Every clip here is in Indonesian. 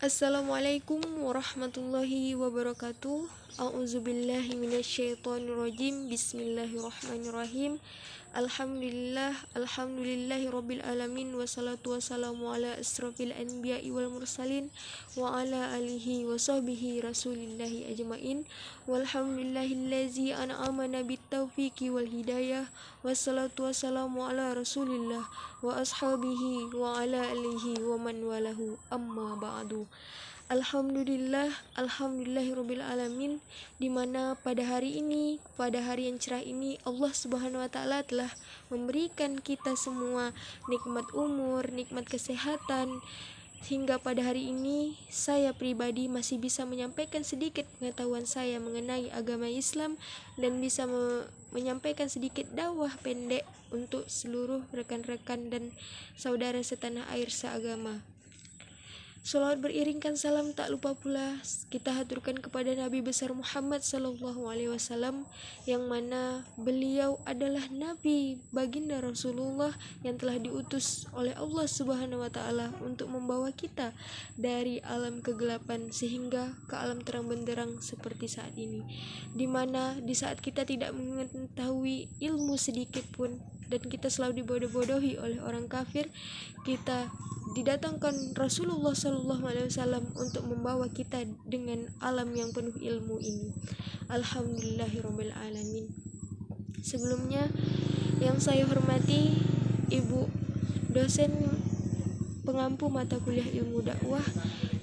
Assalamualaikum warahmatullahi wabarakatuh. A'udzubillahi minasyaitonirrajim. Bismillahirrahmanirrahim. Alhamdulillahi rabbil alamin, wassalatu wassalamu ala asrofil anbiya'i wal mursalin wa ala alihi wa sahbihi rasulillahi ajmain. Walhamdulillahillazi an'amana bitaufiqi wal hidayah. Wassalatu wassalamu ala rasulillah wa ashabihi wa ala alihi wa man walahu, amma ba'du. Alhamdulillahirabbil alamin, di mana pada hari ini, pada hari yang cerah ini, Allah Subhanahu wa taala telah memberikan kita semua nikmat umur, nikmat kesehatan, hingga pada hari ini saya pribadi masih bisa menyampaikan sedikit pengetahuan saya mengenai agama Islam dan bisa menyampaikan sedikit dakwah pendek untuk seluruh rekan-rekan dan saudara setanah air seagama. Salawat beriringkan salam tak lupa pula kita haturkan kepada Nabi besar Muhammad sallallahu alaihi wasallam, yang mana beliau adalah nabi baginda Rasulullah yang telah diutus oleh Allah Subhanahu wa taala untuk membawa kita dari alam kegelapan sehingga ke alam terang benderang seperti saat ini, di mana di saat kita tidak mengetahui ilmu sedikit pun dan kita selalu dibodoh-bodohi oleh orang kafir, kita didatangkan Rasulullah Shallallahu Alaihi Wasallam untuk membawa kita dengan alam yang penuh ilmu ini. Alhamdulillahirabbil alamin. Sebelumnya yang saya hormati Ibu dosen pengampu mata kuliah ilmu dakwah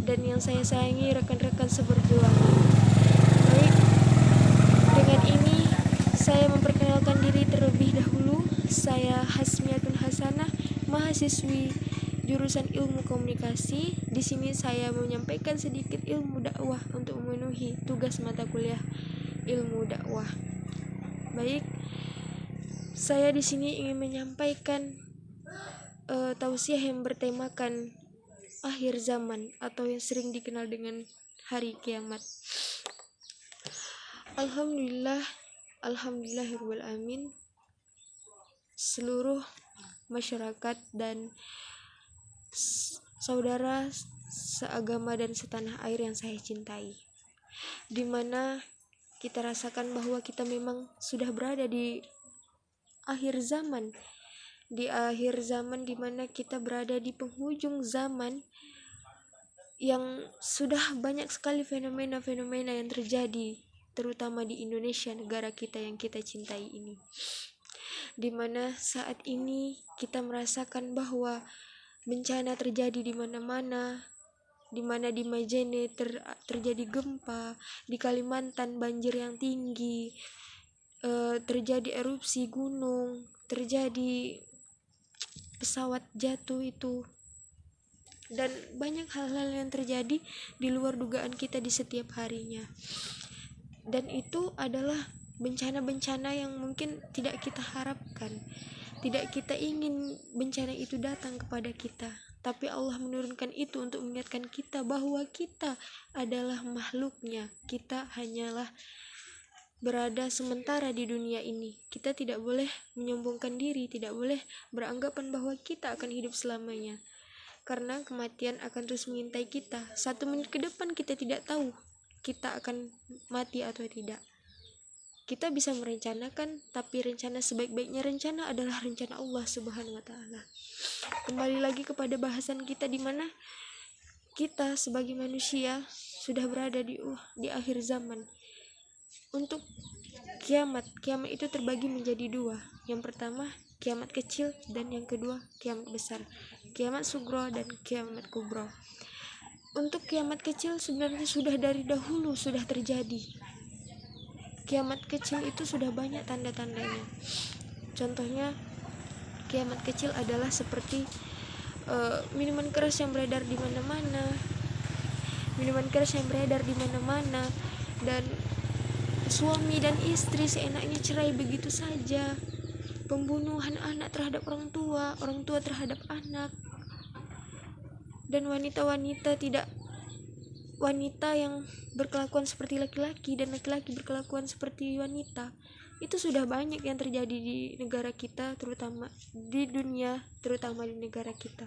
dan yang saya sayangi rekan-rekan seperjuangan. Baik, dengan ini saya memperkenalkan diri terlebih dahulu. Saya Hasmiatun Hasanah, mahasiswi jurusan Ilmu Komunikasi. Di sini saya menyampaikan sedikit ilmu dakwah untuk memenuhi tugas mata kuliah ilmu dakwah. Baik, saya di sini ingin menyampaikan tausiah yang bertemakan akhir zaman atau yang sering dikenal dengan hari kiamat. Alhamdulillahirabbil alamin. Seluruh masyarakat dan saudara seagama dan setanah air yang saya cintai, di mana kita rasakan bahwa kita memang sudah berada di akhir zaman, di mana kita berada di penghujung zaman yang sudah banyak sekali fenomena-fenomena yang terjadi, terutama di Indonesia, negara kita yang kita cintai ini, di mana saat ini kita merasakan bahwa bencana terjadi di mana-mana, di mana di Majene terjadi gempa, di Kalimantan banjir yang tinggi, terjadi erupsi gunung, terjadi pesawat jatuh itu, dan banyak hal-hal yang terjadi di luar dugaan kita di setiap harinya. Dan itu adalah bencana-bencana yang mungkin tidak kita harapkan, tidak kita ingin bencana itu datang kepada kita, tapi Allah menurunkan itu untuk mengingatkan kita bahwa kita adalah makhluknya. Kita hanyalah berada sementara di dunia ini. Kita tidak boleh menyombongkan diri, tidak boleh beranggapan bahwa kita akan hidup selamanya, karena kematian akan terus mengintai kita. 1 menit ke depan kita tidak tahu kita akan mati atau tidak. Kita bisa merencanakan, tapi rencana sebaik-baiknya rencana adalah rencana Allah Subhanahu wa taala. Kembali lagi kepada bahasan kita, di mana kita sebagai manusia sudah berada di akhir zaman. Untuk kiamat itu terbagi menjadi 2. Yang pertama kiamat kecil dan yang kedua kiamat besar. Kiamat sugro dan kiamat kubro. Untuk kiamat kecil sebenarnya sudah dari dahulu sudah terjadi. Kiamat kecil itu sudah banyak tanda-tandanya. Contohnya, kiamat kecil adalah seperti minuman keras yang beredar di mana-mana, dan suami dan istri seenaknya cerai begitu saja, pembunuhan anak terhadap orang tua terhadap anak, dan wanita yang berkelakuan seperti laki-laki dan laki-laki berkelakuan seperti wanita. Itu sudah banyak yang terjadi di negara kita, terutama di dunia, terutama di negara kita.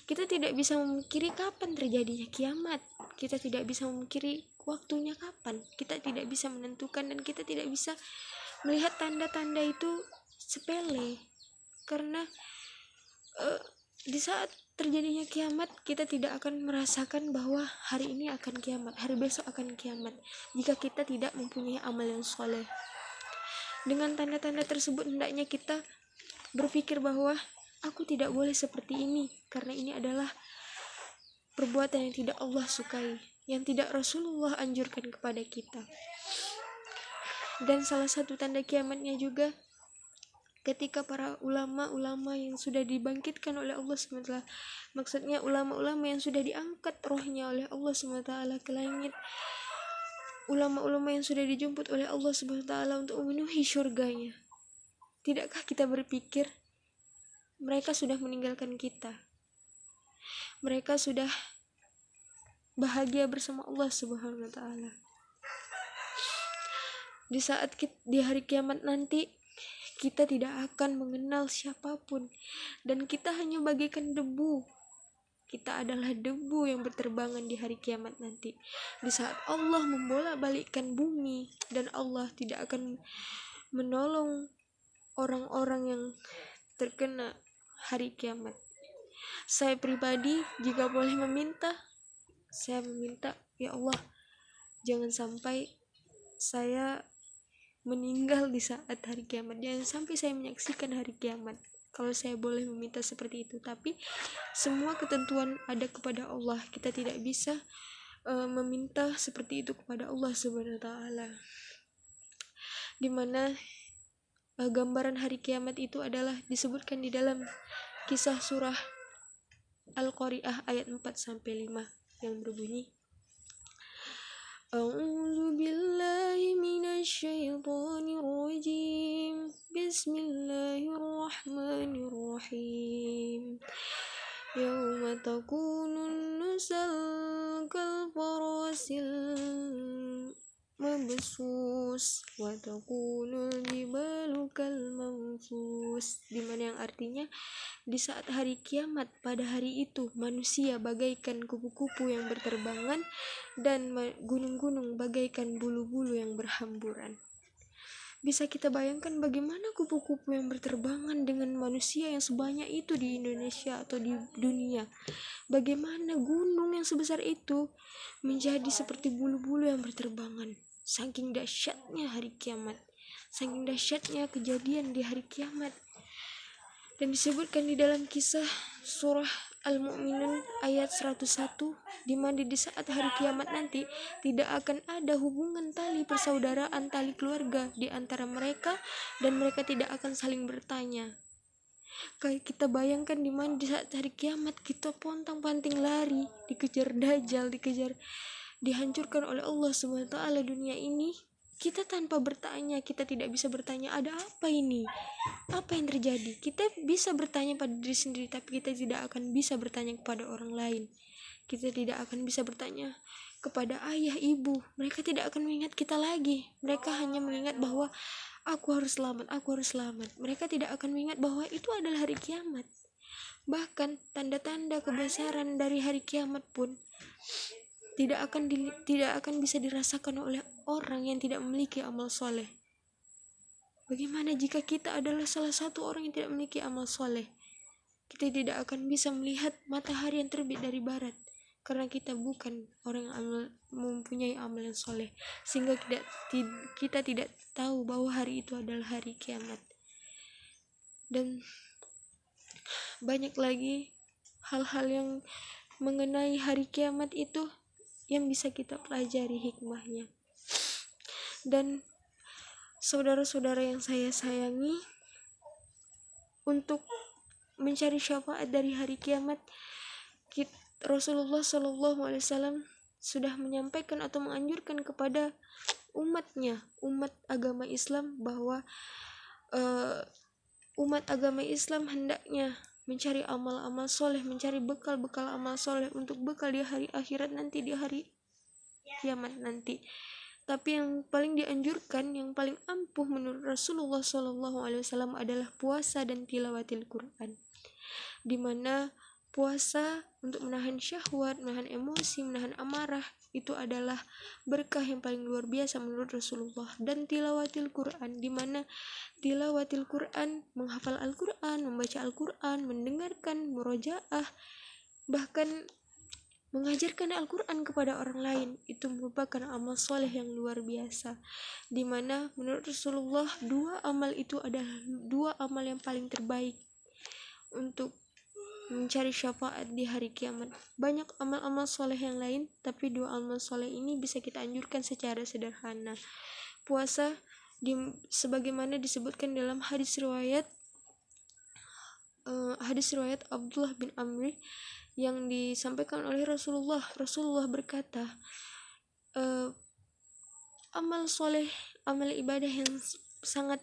Kita tidak bisa memungkiri kapan terjadinya kiamat. Kita tidak bisa memungkiri waktunya kapan. Kita tidak bisa menentukan, dan kita tidak bisa melihat tanda-tanda itu sepele. Karena di saat terjadinya kiamat, kita tidak akan merasakan bahwa hari ini akan kiamat, hari besok akan kiamat, jika kita tidak mempunyai amal yang soleh. Dengan tanda-tanda tersebut, hendaknya kita berpikir bahwa aku tidak boleh seperti ini, karena ini adalah perbuatan yang tidak Allah sukai, yang tidak Rasulullah anjurkan kepada kita. Dan salah satu tanda kiamatnya juga ketika para ulama-ulama yang sudah dibangkitkan oleh Allah SWT, maksudnya ulama-ulama yang sudah diangkat rohnya oleh Allah SWT ke langit, ulama-ulama yang sudah dijemput oleh Allah SWT untuk memenuhi syurganya. Tidakkah kita berpikir mereka sudah meninggalkan kita, mereka sudah bahagia bersama Allah SWT. Di saat di hari kiamat nanti, kita tidak akan mengenal siapapun, dan kita hanya bagaikan debu. Kita adalah debu yang berterbangan di hari kiamat nanti. Di saat Allah membolak-balikkan bumi, dan Allah tidak akan menolong orang-orang yang terkena hari kiamat. Saya pribadi, jika boleh meminta, saya meminta, ya Allah, jangan sampai saya meninggal di saat hari kiamat, jangan sampai saya menyaksikan hari kiamat. Kalau saya boleh meminta seperti itu, tapi semua ketentuan ada kepada Allah. Kita tidak bisa meminta seperti itu kepada Allah Subhanahu wa taala. Dimana gambaran hari kiamat itu adalah disebutkan di dalam kisah surah Al-Qari'ah ayat 4-5 yang berbunyi, A'udzu billahi minasyaitonir rajim. Bismillahirrahmanirrahim. Yauma takunun nusal kal farasil mabsus wa takunul jibalu kal manfus. Dimana yang artinya, di saat hari kiamat, pada hari itu manusia bagaikan kupu-kupu yang berterbangan, dan gunung-gunung bagaikan bulu-bulu yang berhamburan. Bisa kita bayangkan bagaimana kupu-kupu yang berterbangan dengan manusia yang sebanyak itu di Indonesia atau di dunia. Bagaimana gunung yang sebesar itu menjadi seperti bulu-bulu yang berterbangan. Saking dahsyatnya hari kiamat, saking dahsyatnya kejadian di hari kiamat. Dan disebutkan di dalam kisah surah Al-Mu'minun ayat 101, di mana di saat hari kiamat nanti tidak akan ada hubungan tali persaudaraan, tali keluarga di antara mereka, dan mereka tidak akan saling bertanya. Kayak kita bayangkan di mana di saat hari kiamat kita pontang-panting lari, dikejar dajjal, dihancurkan oleh Allah SWT dunia ini. Kita tanpa bertanya, kita tidak bisa bertanya, ada apa ini? Apa yang terjadi? Kita bisa bertanya pada diri sendiri, tapi kita tidak akan bisa bertanya kepada orang lain. Kita tidak akan bisa bertanya kepada ayah, ibu. Mereka tidak akan mengingat kita lagi. Mereka hanya mengingat bahwa aku harus selamat, aku harus selamat. Mereka tidak akan mengingat bahwa itu adalah hari kiamat. Bahkan tanda-tanda kebesaran dari hari kiamat pun tidak akan bisa dirasakan oleh orang yang tidak memiliki amal soleh. Bagaimana jika kita adalah salah satu orang yang tidak memiliki amal soleh? Kita tidak akan bisa melihat matahari yang terbit dari barat, karena kita bukan orang yang mempunyai amal yang soleh, sehingga kita tidak tahu bahwa hari itu adalah hari kiamat. Dan banyak lagi hal-hal yang mengenai hari kiamat itu yang bisa kita pelajari hikmahnya. Dan saudara-saudara yang saya sayangi, untuk mencari syafaat dari hari kiamat, Rasulullah SAW sudah menyampaikan atau menganjurkan kepada umatnya, umat agama Islam, bahwa umat agama Islam hendaknya mencari amal-amal soleh, mencari bekal-bekal amal soleh untuk bekal di hari akhirat nanti, di hari kiamat nanti. Tapi yang paling dianjurkan, yang paling ampuh menurut Rasulullah SAW adalah puasa dan tilawatil Quran, dimana Puasa untuk menahan syahwat, menahan emosi, menahan amarah, itu adalah berkah yang paling luar biasa menurut Rasulullah. Dan tilawatil Quran, di mana tilawatil Quran, menghafal Al-Quran, membaca Al-Quran, mendengarkan, murojaah, bahkan mengajarkan Al-Quran kepada orang lain, itu merupakan amal soleh yang luar biasa, di mana menurut Rasulullah dua amal itu adalah dua amal yang paling terbaik untuk mencari syafaat di hari kiamat. Banyak amal-amal soleh yang lain, tapi dua amal soleh ini bisa kita anjurkan secara sederhana. Puasa, sebagaimana disebutkan dalam hadis riwayat Abdullah bin Amr yang disampaikan oleh Rasulullah. Rasulullah berkata, amal soleh, amal ibadah yang sangat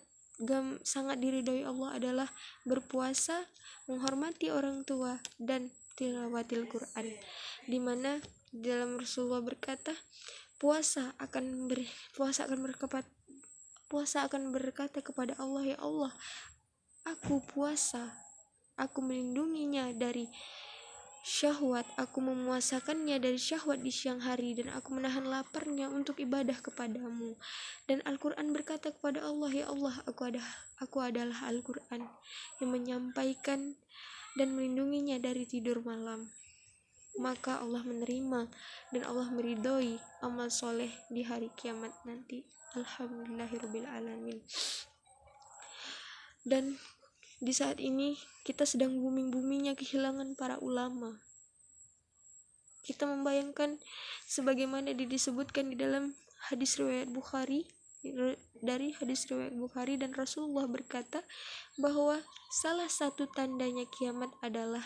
diridhoi Allah adalah berpuasa, menghormati orang tua, dan tilawatil Quran, di mana dalam Rasulullah berkata, puasa akan berkata kepada Allah, ya Allah, aku puasa, aku melindunginya dari syahwat, aku memuasakannya dari syahwat di siang hari, dan aku menahan laparnya untuk ibadah kepadamu. Dan Al-Quran berkata kepada Allah, ya Allah, aku adalah Al-Quran yang menyampaikan dan melindunginya dari tidur malam. Maka Allah menerima dan Allah meridhoi amal soleh di hari kiamat nanti. Alhamdulillahirabbil alamin. Dan di saat ini kita sedang booming-boomingnya kehilangan para ulama. Kita membayangkan sebagaimana disebutkan di dalam hadis riwayat Bukhari, dan Rasulullah berkata bahwa salah satu tandanya kiamat adalah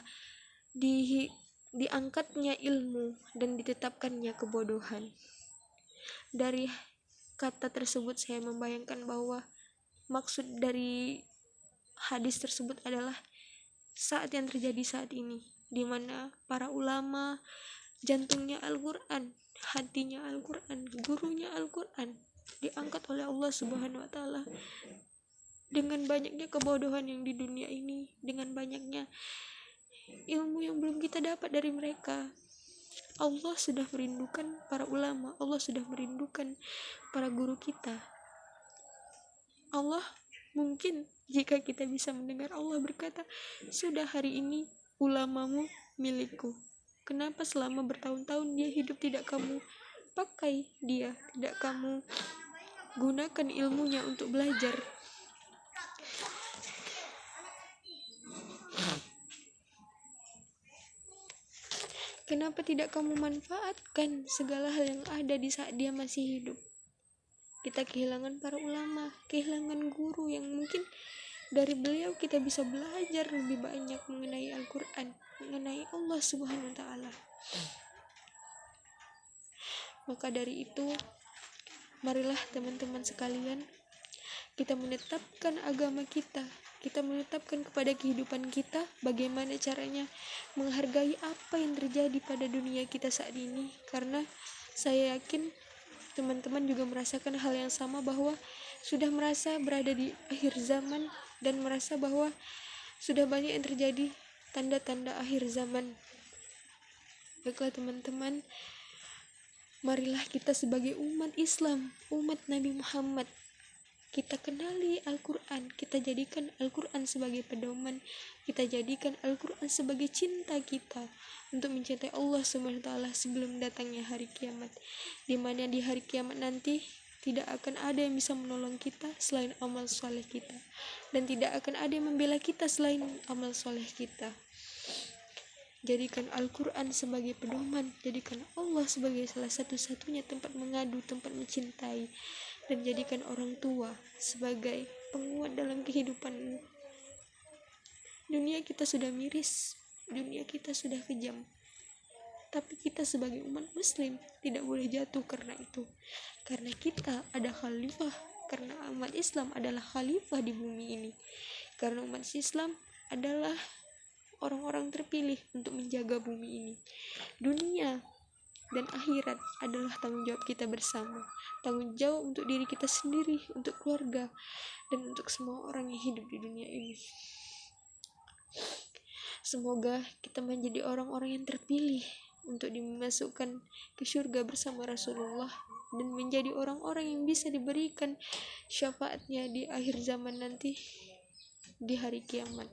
diangkatnya ilmu dan ditetapkannya kebodohan. Dari kata tersebut saya membayangkan bahwa maksud dari hadis tersebut adalah saat yang terjadi saat ini, di mana para ulama, jantungnya Al-Quran, hatinya Al-Quran, gurunya Al-Quran, diangkat oleh Allah Subhanahu wa Ta'ala. Dengan banyaknya kebodohan yang di dunia ini, dengan banyaknya ilmu yang belum kita dapat dari mereka, Allah sudah merindukan para ulama, Allah sudah merindukan para guru kita. Allah mungkin jika kita bisa mendengar Allah berkata, sudah hari ini ulamamu milikku. Kenapa selama bertahun-tahun dia hidup tidak kamu pakai dia, tidak kamu gunakan ilmunya untuk belajar? Kenapa tidak kamu manfaatkan segala hal yang ada di saat dia masih hidup? Kita kehilangan para ulama, kehilangan guru yang mungkin dari beliau kita bisa belajar lebih banyak mengenai Al-Quran, mengenai Allah Subhanahu wa Ta'ala. Maka dari itu, marilah teman-teman sekalian, kita menetapkan agama kita menetapkan kepada kehidupan kita bagaimana caranya menghargai apa yang terjadi pada dunia kita saat ini. Karena saya yakin teman-teman juga merasakan hal yang sama, bahwa sudah merasa berada di akhir zaman dan merasa bahwa sudah banyak yang terjadi tanda-tanda akhir zaman. Baiklah teman-teman, marilah kita sebagai umat Islam, umat Nabi Muhammad, kita kenali Al-Quran, kita jadikan Al-Quran sebagai pedoman, kita jadikan Al-Quran sebagai cinta kita untuk mencintai Allah SWT sebelum datangnya hari kiamat, di mana di hari kiamat nanti tidak akan ada yang bisa menolong kita selain amal soleh kita, dan tidak akan ada yang membela kita selain amal soleh kita. Jadikan Al-Quran sebagai pedoman, jadikan Allah sebagai salah satu-satunya tempat mengadu, tempat mencintai, dan jadikan orang tua sebagai penguat dalam kehidupan. Dunia kita sudah miris, dunia kita sudah kejam, tapi kita sebagai umat muslim tidak boleh jatuh karena itu. Karena kita ada khalifah, karena umat Islam adalah khalifah di bumi ini, karena umat Islam adalah orang-orang terpilih untuk menjaga bumi ini. Dunia dan akhirat adalah tanggung jawab kita bersama, tanggung jawab untuk diri kita sendiri, untuk keluarga, dan untuk semua orang yang hidup di dunia ini. Semoga kita menjadi orang-orang yang terpilih untuk dimasukkan ke surga bersama Rasulullah, dan menjadi orang-orang yang bisa diberikan syafaatnya di akhir zaman nanti, di hari kiamat.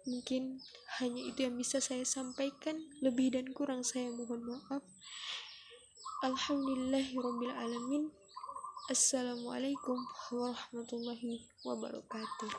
Mungkin hanya itu yang bisa saya sampaikan, lebih dan kurang saya mohon maaf. Alhamdulillahirabbil alamin. Assalamualaikum warahmatullahi wabarakatuh.